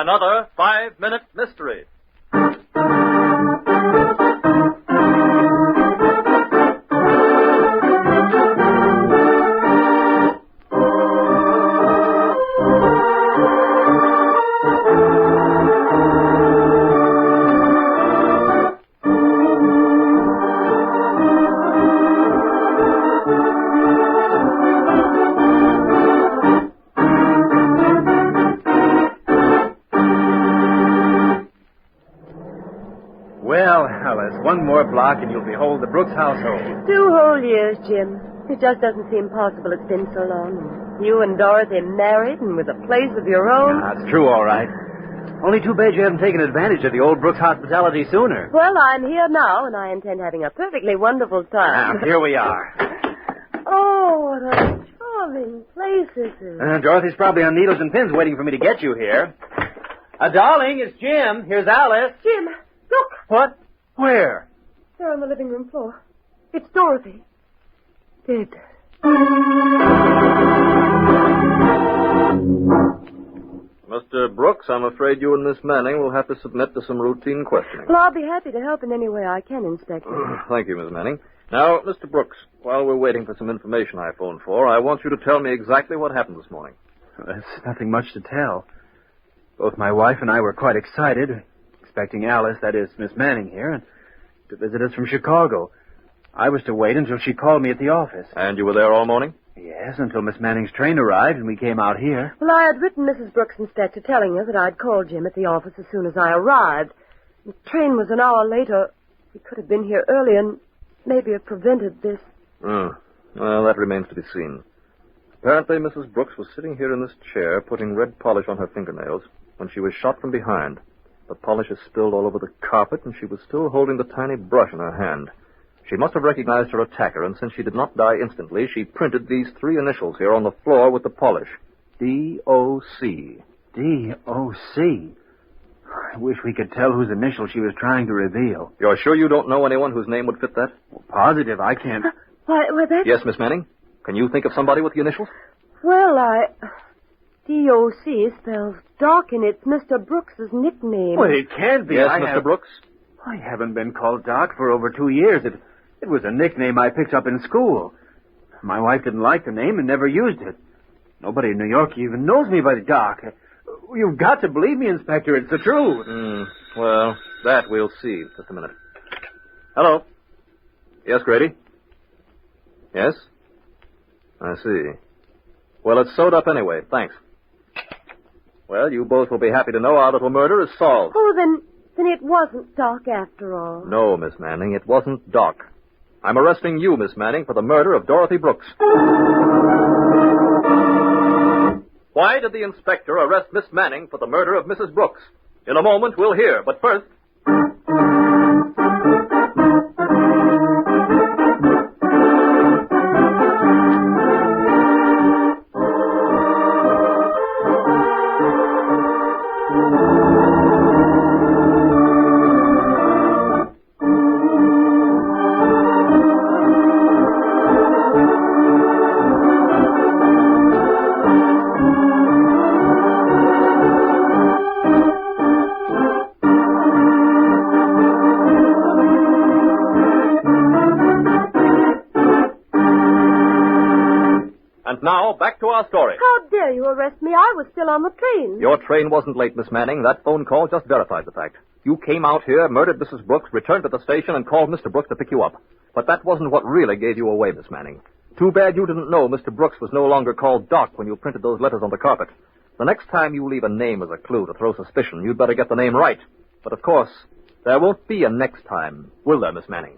another 5-minute mystery. Well, Alice, one more block and you'll behold the Brooks household. 2 whole years, Jim. It just doesn't seem possible it's been so long. You and Dorothy married and with a place of your own. That's true, all right. Only too bad you haven't taken advantage of the old Brooks hospitality sooner. Well, I'm here now, and I intend having a perfectly wonderful time. Now, here we are. Oh, what a charming place this is. Dorothy's probably on needles and pins waiting for me to get you here. Darling, it's Jim. Here's Alice. Jim, look. What? Where? There on the living room floor. It's Dorothy. Dead. Mr. Brooks, I'm afraid you and Miss Manning will have to submit to some routine questioning. Well, I'll be happy to help in any way I can, Inspector. Thank you, Miss Manning. Now, Mr. Brooks, while we're waiting for some information I phoned for, I want you to tell me exactly what happened this morning. There's nothing much to tell. Both my wife and I were quite excited, expecting Alice, that is, Miss Manning here, to visit us from Chicago. I was to wait until she called me at the office. And you were there all morning? Yes, until Miss Manning's train arrived and we came out here. Well, I had written Mrs. Brooks, Inspector, telling her that I'd call Jim at the office as soon as I arrived. The train was an hour later. We could have been here early and maybe have prevented this. Well, that remains to be seen. Apparently, Mrs. Brooks was sitting here in this chair, putting red polish on her fingernails, when she was shot from behind. The polish is spilled all over the carpet, and she was still holding the tiny brush in her hand. She must have recognized her attacker, and since she did not die instantly, she printed these 3 initials here on the floor with the polish. D.O.C. D.O.C. I wish we could tell whose initial she was trying to reveal. You're sure you don't know anyone whose name would fit that? Well, positive, I can't. Why, that's... Yes, Miss Manning? Can you think of somebody with the initials? Well, D.O.C. spells Doc, and it's Mr. Brooks's nickname. Well, it can't be. Yes, Mr. Brooks? I haven't been called Doc for over 2 years. It was a nickname I picked up in school. My wife didn't like the name and never used it. Nobody in New York even knows me by Doc. You've got to believe me, Inspector. It's the truth. Well, that we'll see. Just a minute. Hello. Yes, Grady? Yes? I see. Well, it's sewed up anyway. Thanks. Well, you both will be happy to know our little murder is solved. Oh, then it wasn't Doc after all. No, Miss Manning, it wasn't Doc. I'm arresting you, Miss Manning, for the murder of Dorothy Brooks. Why did the inspector arrest Miss Manning for the murder of Mrs. Brooks? In a moment, we'll hear, but first... Now, back to our story. How dare you arrest me? I was still on the train. Your train wasn't late, Miss Manning. That phone call just verified the fact. You came out here, murdered Mrs. Brooks, returned to the station, and called Mr. Brooks to pick you up. But that wasn't what really gave you away, Miss Manning. Too bad you didn't know Mr. Brooks was no longer called Doc when you printed those letters on the carpet. The next time you leave a name as a clue to throw suspicion, you'd better get the name right. But, of course, there won't be a next time, will there, Miss Manning?